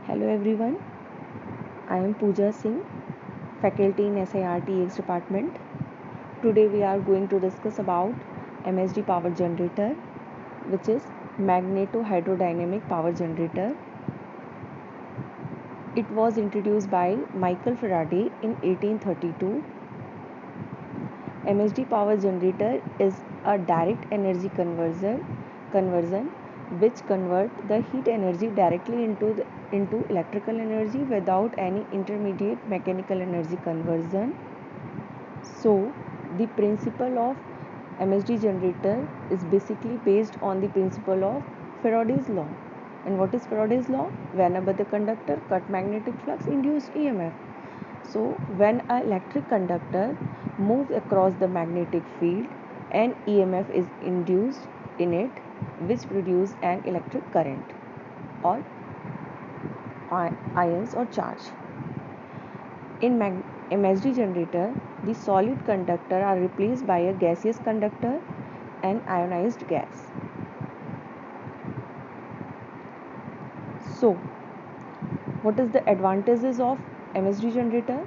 Hello everyone, I am Pooja Singh, faculty in SIRTX department. Today we are going to discuss about MHD power generator, which is magneto-hydrodynamic power generator. It was introduced by Michael Faraday in 1832. MHD power generator is a direct energy conversion which convert the heat energy directly into electrical energy without any intermediate mechanical energy conversion. So the principle of MHD generator is basically based on the principle of Faraday's law. And what is Faraday's law? Whenever the conductor cut magnetic flux induced EMF. So when an electric conductor moves across the magnetic field, an EMF is induced in it which produces an electric current or ions or charge. In MHD generator, the solid conductor are replaced by a gaseous conductor and ionized gas. So, what is the advantages of MHD generator?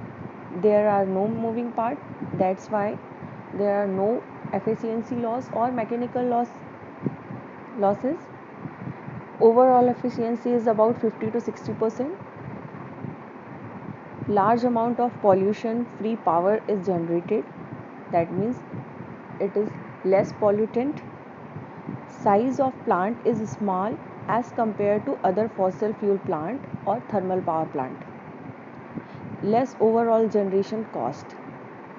There are no moving part, that's why there are no efficiency loss or mechanical losses. Overall efficiency is about 50 to 60%. Large amount of pollution free power is generated, that means it is less pollutant. Size of plant is small as compared to other fossil fuel plant or thermal power plant. Less overall generation cost,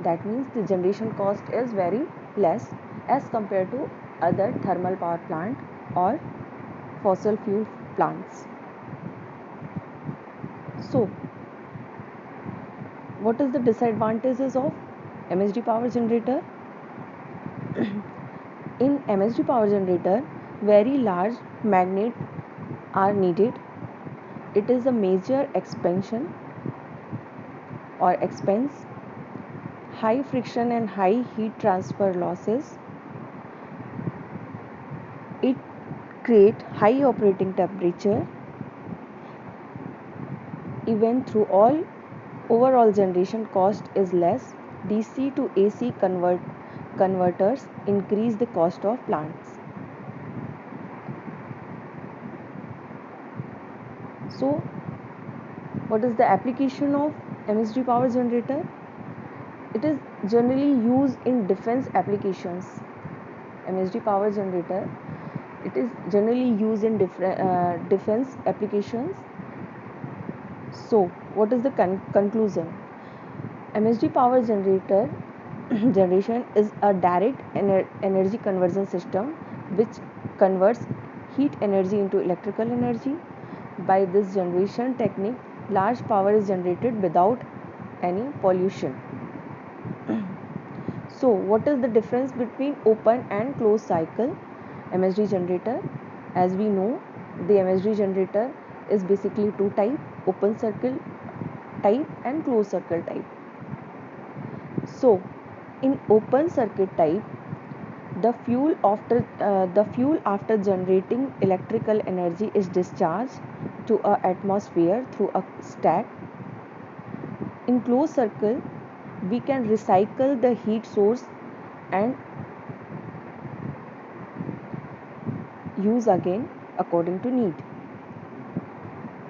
that means the generation cost is very less as compared to other thermal power plant or fossil fuel plants. So what is the disadvantages of MHD power generator? In MHD power generator, very large magnet are needed. It is a major expansion or expense, high friction and high heat transfer losses. It create high operating temperature. Even through all, overall generation cost is less. DC to AC converters increase the cost of plants. So what is the application of MHD power generator? It is generally used in defense applications. MHD power generator, it is generally used in defense applications. So what is the conclusion? MHD power generator generation is a direct energy conversion system which converts heat energy into electrical energy. By this generation technique, large power is generated without any pollution. So what is the difference between open and closed cycle MHD generator? As we know, the MHD generator is basically two type, open circle type and closed circle type. So in open circuit type, the fuel after generating electrical energy is discharged to a atmosphere through a stack. In closed circle, we can recycle the heat source and use again according to need.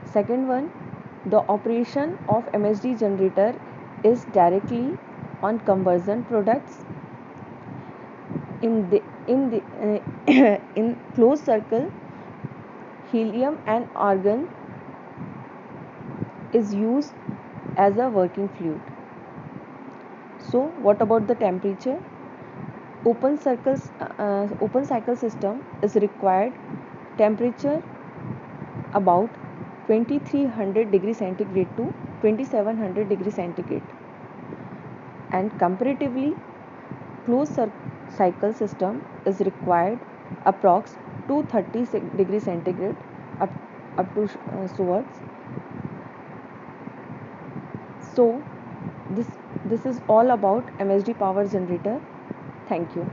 Second one, the operation of MHD generator is directly on conversion products. In closed circle, helium and argon is used as a working fluid. So what about the temperature? Open cycle system is required temperature about 2300 degree centigrade to 2700 degree centigrade, and comparatively closed cycle system is required approx 230 degree centigrade up to towards. So this is all about MHD power generator. Thank you.